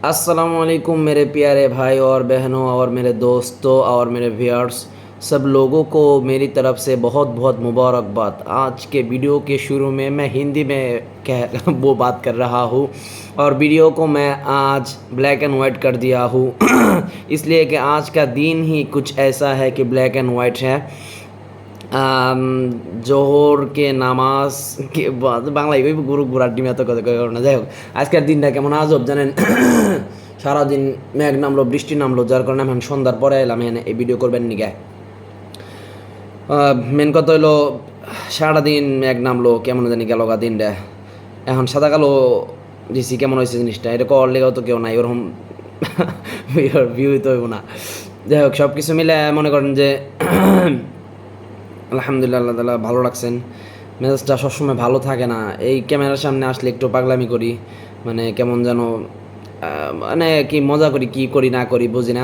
अस्सलाम वालेकुम मेरे प्यारे भाई और बहनों और मेरे दोस्तों और मेरे व्यूअर्स, सब लोगों को मेरी तरफ से बहुत बहुत मुबारकबाद। आज के वीडियो के शुरू में मैं हिंदी में कह वो बात कर रहा हूँ और वीडियो को मैं आज ब्लैक एंड वाइट कर दिया हूँ इसलिए कि आज का दिन ही कुछ ऐसा है कि ब्लैक एंड वाइट है। জোহর কে নামাজ কে বাংলায় ওই গুরু গুরার ডিম এত কথা কয় না। যাই হোক, আজকের দিনটা কেমন আজব জানেন। সারাদিন মেঘ নামলো, বৃষ্টি নামলো, যার কারণে আমি সন্ধ্যার পরে এলাম এখানে এই ভিডিও করবেন নিগে। মেন কথা হইলো সারাদিন মেঘ নামলো, কেমন জানি গেল গা দিনটা। এখন সাদা কালো দিছি, কেমন হয়েছে জিনিসটা, এটা কর লেগেও তো কেউ নাই ওরকম ভিউ তো হইব না। যাই হোক, সব কিছু মিলে মনে করেন যে আলহামদুলিল্লাহ আল্লাহ তাআলা ভালো রাখছেন। মেজাজটা সবসময় ভালো থাকে না, এই ক্যামেরার সামনে আসলে একটু পাগলামি করি, মানে কেমন যেন মানে কি মজা করি, কি করি না করি বুঝি না।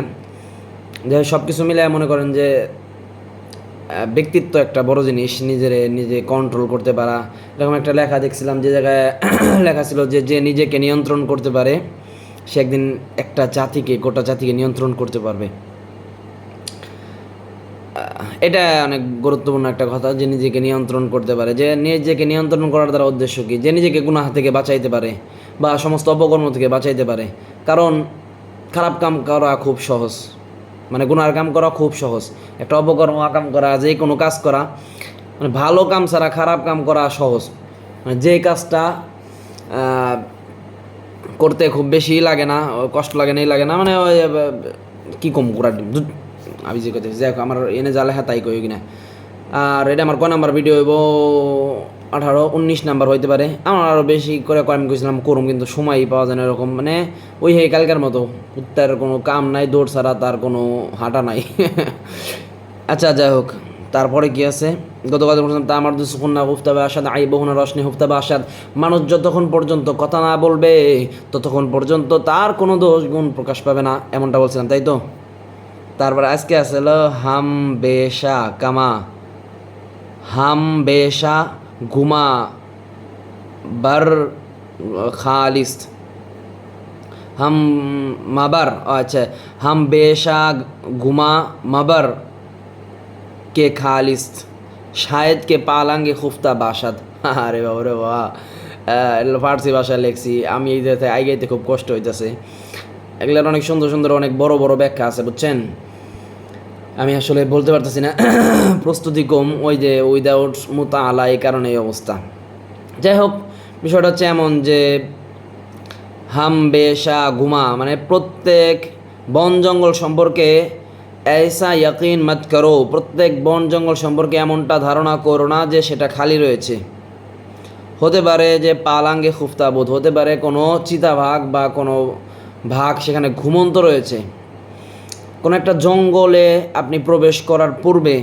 যাই সব কিছু মিলে মনে করেন যে ব্যক্তিত্ব একটা বড় জিনিস, নিজে কন্ট্রোল করতে পারা। এরকম একটা লেখা দেখছিলাম, যে জায়গায় লেখা ছিল যে যে নিজেকে নিয়ন্ত্রণ করতে পারে সে একদিন একটা জাতিকে, গোটা জাতিকে নিয়ন্ত্রণ করতে পারবে। এটা অনেক গুরুত্বপূর্ণ একটা কথা, যে নিজেকে নিয়ন্ত্রণ করতে পারে। যে নিজেকে নিয়ন্ত্রণ করার দ্বারা উদ্দেশ্য কি, যে নিজেকে গুনাহ থেকে বাঁচাইতে পারে বা সমস্ত অপকর্ম থেকে বাঁচাইতে পারে। কারণ খারাপ কাম করা খুব সহজ, মানে গুনার কাম করা খুব সহজ, একটা অপকর্ম কাম করা, যে কোনো কাজ করা, মানে ভালো কাম ছাড়া খারাপ কাম করা সহজ। মানে যে কাজটা করতে খুব বেশি লাগে না, কষ্ট লাগে না, মানে ওই কী কম করার আমি যে কথা যাই হোক, আমার এনে যা লেখা তাই কই কিনা। আর এটা আমার কয় নাম্বার ভিডিও হইব, 18-19 নাম্বার হইতে পারে। আমার আরও বেশি করে আমি কইছিলাম করুম, কিন্তু সময়ই পাওয়া যায় না এরকম, মানে ওই হে কালকের মতো কুত্তার কোনো কাম নাই, দৌড় ছাড়া তার কোনো হাঁটা নাই আচ্ছা যাই হোক, তারপরে কি আছে, গত কথা বলছিলাম তা আমার দুসুকুন্না হুফতাবে আসাদ আই বহুনা রশনি হুফতাবে আসাদ। মানুষ যতক্ষণ পর্যন্ত কথা না বলবে ততক্ষণ পর্যন্ত তার কোনো দোষ গুণ প্রকাশ পাবে না, এমনটা বলছিলাম তাই তো। তারপরে আজকে আসলো হাম বেশা কামা, হাম বেশা ঘুমা বার খালিস্ত, हम मबर, अच्छा हम बेशा घुमा मबर के खालिस्त शायद के पालांगे खुफ्ता बासाद। আরে বাবা রে বাবা, ফার্সি ভাষায় লেখছি আমি, এই যে আইগাইতে খুব কষ্ট হইতেছে। এগুলোর অনেক সুন্দর সুন্দর অনেক বড় বড় ব্যাখ্যা আছে বুঝছেন, আমি আসলে বলতে পারতেছি না প্রস্তুতি কম, ওই যে উইদাউট মুতাআলা, এই কারণে এই অবস্থা। যাই হোক, বিষয়টা হচ্ছে এমন যে হাম বেশা ঘুমা মানে প্রত্যেক বন জঙ্গল সম্পর্কে ऐसा यकीन मत करो, প্রত্যেক বন জঙ্গল সম্পর্কে এমনটা ধারণা করো না যে সেটা খালি রয়েছে। হতে পারে যে পালাঙ্গে খুফতাবুদ, হতে পারে কোনো চিতাভাগ বা কোনো ভাগ সেখানে ঘুমন্ত রয়েছে। কোনো একটা জঙ্গলে আপনি প্রবেশ করার পূর্বে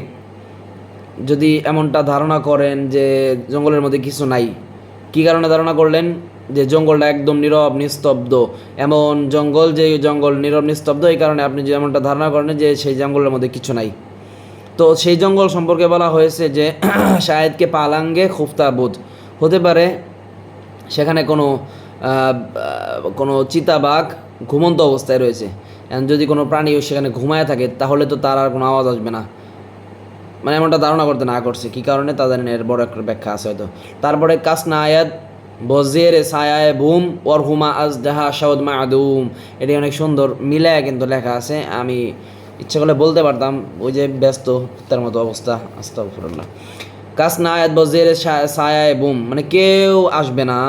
যদি এমনটা ধারণা করেন যে জঙ্গলের মধ্যে কিছু নাই, কী কারণে ধারণা করলেন, যে জঙ্গলটা একদম নীরব নিস্তব্ধ, এমন জঙ্গল যে জঙ্গল নীরব নিস্তব্ধ, এই কারণে আপনি যে এমনটা ধারণা করেন যে সেই জঙ্গলের মধ্যে কিছু নাই। তো সেই জঙ্গল সম্পর্কে বলা হয়েছে যে শায়দকে পালাঙ্গে খুফতাবুদ, হতে পারে সেখানে কোনো কোনো চিতাবাঘ ঘুমন্ত অবস্থায় রয়েছে। যদি কোনো প্রাণী সেখানে ঘুমায় থাকে তাহলে তো তার আর কোনো আওয়াজ আসবে না, মানে এমনটা ধারণা করতে না করছে, কী কারণে তা জানেন, এর বড় একটা ব্যাখ্যা আছে হয়তো। তারপরে কাসনা আয়াত বজের ছায়ায় বুম ওর হুমা আজ জাহা সাউদ মাদুম, এটি অনেক সুন্দর মিলায় কিন্তু লেখা আছে, আমি ইচ্ছা করলে বলতে পারতাম, ওই যে ব্যস্ত তার মতো অবস্থা। আস্তাগফিরুল্লাহ। কাসনা আয়াত বজের ছায়ায় বুম মানে কেউ আসবে না।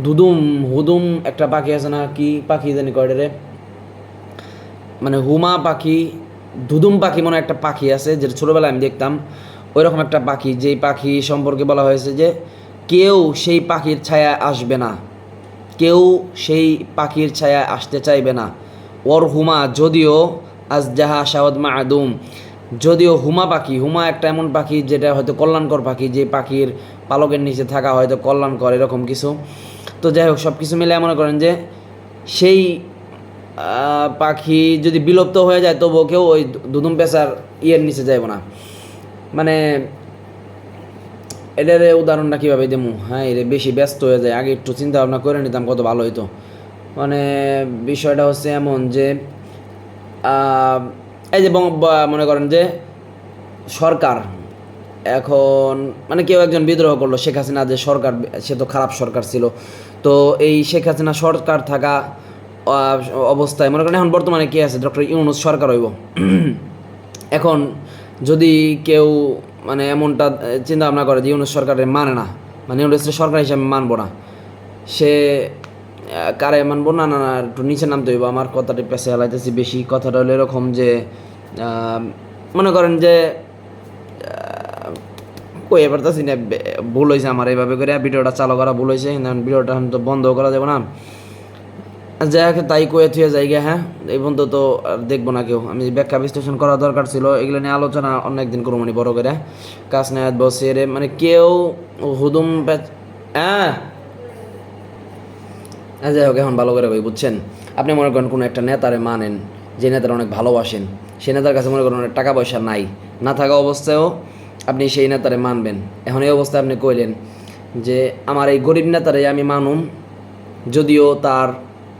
দুদুম হুদুম একটা পাখি আছে না, কি পাখি জানি কয়টা রে, মানে হুমা পাখি, দুদুম পাখি মনে একটা পাখি আছে, যেটা ছোটোবেলায় আমি দেখতাম, ওই রকম একটা পাখি, যেই পাখি সম্পর্কে বলা হয়েছে যে কেউ সেই পাখির ছায়ায় আসবে না, কেউ সেই পাখির ছায়ায় আসতে চাইবে না। ওর হুমা যদিও আজ জাহা শাওদ মা আদুম, যদিও হুমা পাখি, হুমা একটা এমন পাখি যেটা হয়তো কল্যাণকর পাখি, যে পাখির পালকের নিচে থাকা হয়তো কল্যাণকর, এরকম কিছু। তো যাই হোক, সব কিছু মিলে মনে করেন যে সেই পাখি যদি বিলুপ্ত হয়ে যায় তবুও কেউ ওই দুদুম পেশার ইয়ের নিচে যাইব না। মানে এটার উদাহরণটা কীভাবে দেবো, হ্যাঁ, এর বেশি ব্যস্ত হয়ে যায়, আগে একটু চিন্তা ভাবনা করে নিতাম কত ভালো হইতো। মানে বিষয়টা হচ্ছে এমন যে এই যে মনে করেন যে সরকার এখন মানে কেউ একজন বিদ্রোহ করলো শেখ হাসিনা যে সরকার, সে তো খারাপ সরকার ছিল, তো এই শেখ হাসিনা সরকার থাকা অবস্থায় মনে করেন এখন বর্তমানে কে আছে, ডক্টর ইউনূস সরকার হইব। এখন যদি কেউ মানে এমনটা চিন্তা ভাবনা করে যে ইউনূস সরকারের মানে না, মানে ইউনূসের সরকার হিসাবে মানবো না, সে কারে মানবো না, না না একটু নিচে নামতে হইব। আমার কথাটি পেছে হালাইতেছি বেশি। কথাটা হলো এরকম যে মনে করেন যে কই পারতাছি না, ভুল হয়েছে আমার এইভাবে করে ভিডিওটা চালু করা ভুল হয়েছে, ভিডিওটা তো বন্ধ করা যাবে না, যাই হোক তাই কয়ে থুয়ে জায়গা। হ্যাঁ, এই পর্যন্ত তো আর দেখবো না কেউ, আমি ব্যাখ্যা বিশ্লেষণ করা দরকার ছিল, এগুলো নিয়ে আলোচনা অন্য একদিন করবো মানে বড় করে কাজ নেয় বসে রে, মানে কেউ হুদুম হ্যাঁ। যাই হোক এখন ভালো করে ভাই বুঝছেন, আপনি মনে করেন কোনো একটা নেতারে মানেন, যে নেতারা অনেক ভালোবাসেন, সেই নেতার কাছে মনে করেন অনেক টাকা পয়সা নাই, না থাকা অবস্থায়ও আপনি সেই নেতারে মানবেন। এখন এই অবস্থায় আপনি কইলেন যে আমার এই গরিব নেতারে আমি মানুম, যদিও তার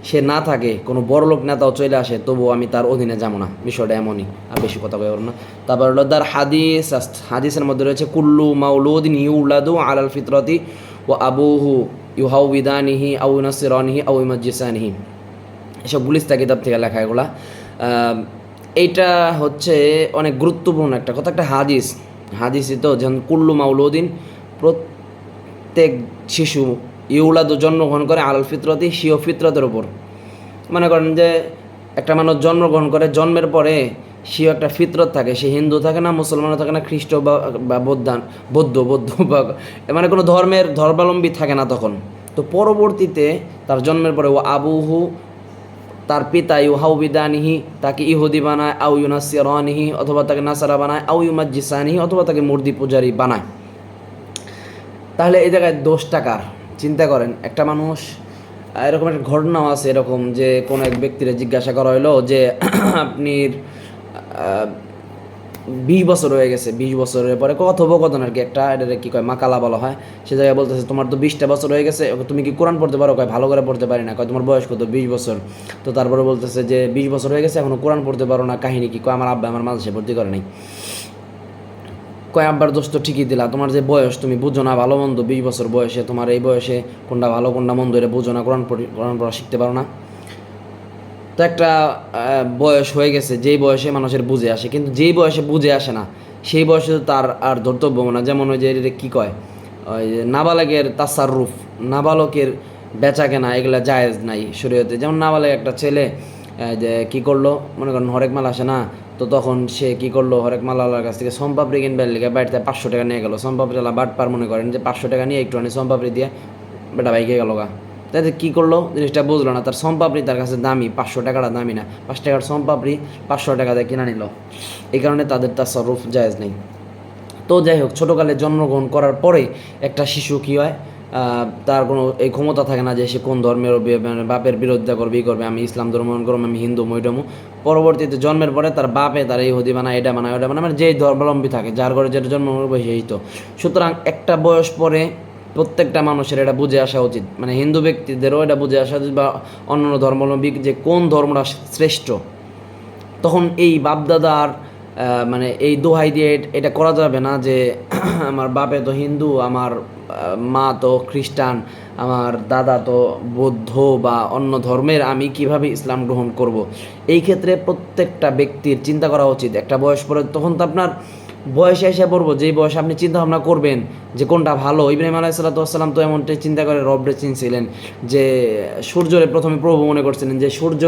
সে না থাকে, কোনো বড়লোক নেতাও চলে আসে, তবুও আমি তার অধীনে যাবো না। বিষয়টা এমনই, আর বেশি কথা কইব না। তারপর হলো তার হাদিস, হাদিসের মধ্যে রয়েছে কুল্লু মাউলুদিন ইউলাদু আলাল ফিতরতি ও আবুহু ইউহাউবিদানিহি আউ নাসিরানিহি আউ ইমাজ্জিসানিহি। এসব গুলিস্তা কিতাব থেকে লেখা এগুলা। এইটা হচ্ছে অনেক গুরুত্বপূর্ণ একটা কথা, একটা হাদিস। হাদিসই তো যেমন কুল্লু মাউলুদিন, প্রত্যেক শিশু ইউলাদু জন্মগ্রহণ করে আলাল ফিতরতি, সিও ফিতরতের ওপর। মনে করেন যে একটা মানুষ জন্মগ্রহণ করে, জন্মের পরে সেও একটা ফিতরত থাকে, সে হিন্দু থাকে না, মুসলমানও থাকে না, খ্রিস্ট বা বৌদ্ধ বা মানে কোনো ধর্মাবলম্বী থাকে না তখন। তো পরবর্তীতে তার জন্মের পরে ও আবুহু, তার পিতা ইউহাউবিদানিহি, তাকে ইহুদি বানায়, আউ ইউনাসিরানিহি, অথবা তাকে নাসারা বানায়, আউ ইউমাজ্জিসানিহি, অথবা তাকে মূর্তি পূজারী বানায়। তাহলে এই জায়গায় দোষটা কার? চিন্তা করেন, একটা মানুষ, এরকম একটা ঘটনাও আছে এরকম যে কোনো এক ব্যক্তিরে জিজ্ঞাসা করা হলো যে আপনি 20 বছর হয়ে গেছে, 20 বছরের পরে কথোপকথন আর কি, একটা এটা কী কয় মাকালা বলা হয়, সে জায়গায় বলতেছে তোমার তো 20টা বছর হয়ে গেছে, তুমি কি কোরআন পড়তে পারো? কয় ভালো করে পড়তে পারি না। কয় তোমার বয়স কত? 20 বছর। তো তারপরে বলতেছে যে 20 বছর হয়ে গেছে এখনও কোরআন পড়তে পারো না, কাহিনী কি? কয় আমার আব্বা আমার মাঝে ভর্তি করে নাই। কয় আব্বার দোষ তো ঠিকই দিলা, তোমার যে বয়স তুমি বুঝো না ভালো মন্দ, 20 বছর বয়সে, তোমার এই বয়সে কোনটা ভালো কোনটা মন্দ এটা বুঝো না, কোরআন পড়া শিখতে পারো না। তো একটা বয়স হয়ে গেছে যেই বয়সে মানুষের বুঝে আসে, কিন্তু যেই বয়সে বুঝে আসে না সেই বয়সে তো তার আর ধর্তব্য না। যেমন ওই যে এটা কী কয়, ওই যে নাবালকের তাসাররুফ, নাবালকের বেচা কেনা, এগুলো জায়েজ নাই শরীয়তে। যেমন নাবালক একটা ছেলে যে কী করলো, মনে করেন হরেক মাল আসে না, তো তখন সে কী করলো, হরেক মালাওয়ালার কাছ থেকে সোমপাপড়ি কিনবার লেগে বাড়িতে 500 টাকা নিয়ে গেলো। সোমপাপড়িওয়ালা বাটপার মনে করেন যে 500 টাকা নিয়ে একটু সোমপাপড়ি দিয়ে বেটা বাইকে গেল গা। তাই কী করলো, জিনিসটা বুঝলো না, তার সোমপাপড়ি তার কাছে দামি, 500 টাকাটা দামি না, 5 টাকার সোমপাপড়ি 500 টাকা দিয়ে কিনা নিল। এই কারণে তাদের তাসাররুফ জায়েজ নেই। তো যাই হোক, ছোটোকালে জন্মগ্রহণ করার পরে একটা শিশু কী হয়, তার কোনো এই ক্ষমতা থাকে না যে সে কোন ধর্মের মানে বাপের বিরোধিতা করবে, ই করবে, আমি ইসলাম ধর্ম করবো, আমি হিন্দু মৈডমু। পরবর্তীতে জন্মের পরে তার বাপে তার এই হদি বানায়, এটা বানায়, ওটা বানায়, মানে যেই ধর্মাবলম্বী থাকে, যার ঘরে যেটা জন্ম সেই তো। সুতরাং একটা বয়স পরে প্রত্যেকটা মানুষের এটা বুঝে আসা উচিত, মানে হিন্দু ব্যক্তিদেরও এটা বুঝে আসা উচিত, বা অন্যান্য ধর্মাবলম্বী যে কোন ধর্মটা শ্রেষ্ঠ। তখন এই বাপদাদার মানে এই দোহাই দিয়ে এটা করা যাবে না যে আমার বাপে তো হিন্দু, আমার মা তো খ্রিস্টান, আমার দাদা তো বৌদ্ধ বা অন্য ধর্মের, আমি কিভাবে ইসলাম গ্রহণ করব। এই ক্ষেত্রে প্রত্যেকটা ব্যক্তির চিন্তা করা উচিত একটা বয়স পরে, তখন তো আপনার বয়সে এসে পড়বো, যেই বয়সে আপনি চিন্তা ভাবনা করবেন যে কোনটা ভালো। ইব্রাহিম আলাইহিসসালাম তো এমনটাই চিন্তা করে রবরে চিনছিলেন, যে সূর্যরে প্রথমে প্রভু মনে করছিলেন, যে সূর্য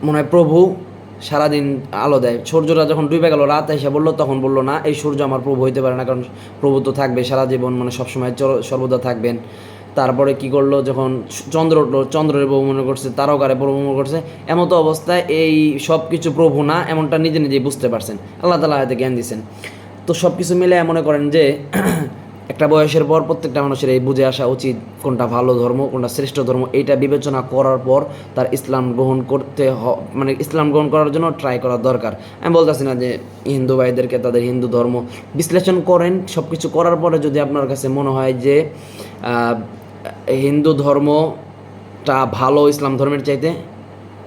মনে হয় প্রভু, সারাদিন আলো দেয়, সূর্যটা যখন ডুবে গেল, রাত এসে বললো, তখন বললো না, এই সূর্য আমার প্রভু হইতে পারে না, কারণ প্রভু তো থাকবে সারা জীবন, মানে সবসময় সর্বদা থাকবেন। তারপরে কি করলো, যখন চন্দ্র উঠলো, চন্দ্রের প্রভু মনে করছে, তারকারে প্রভু মনে করছে। এমতো অবস্থায় এই সব কিছু প্রভু না, এমনটা নিজে নিজেই বুঝতে পারছেন, আল্লাহ তাআলা হাতে জ্ঞান দিয়েছেন। তো সব কিছু মিলে মনে করেন যে একটা বয়সের পর প্রত্যেকটা মানুষের এই বুঝে আসা উচিত কোনটা ভালো ধর্ম, কোনটা শ্রেষ্ঠ ধর্ম। এইটা বিবেচনা করার পর তার ইসলাম গ্রহণ করতে মানে ইসলাম গ্রহণ করার জন্য ট্রাই করা দরকার। আমি বলতেছি না যে হিন্দু ভাইদেরকে তাদের হিন্দু ধর্ম বিশ্লেষণ করেন, সব কিছু করার পরে যদি আপনার কাছে মনে হয় যে হিন্দু ধর্ম একটা ভালো ইসলাম ধর্মের চাইতে,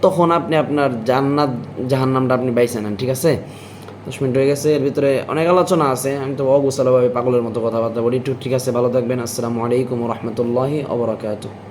তখন আপনি আপনার জান্নাত জাহান্নামটা আপনি বাইছে নেন। ঠিক আছে, 10 মিনিট হয়ে গেছে, এর ভিতরে অনেক আলোচনা আছে, আমি তো অগুছালোভাবে পাগলের মতো কথাবার্তা বলি। একটু ঠিক আছে, ভালো থাকবেন। আসসালামু আলাইকুম রহমতুল্লাহি ওয়া বারাকাতুহু।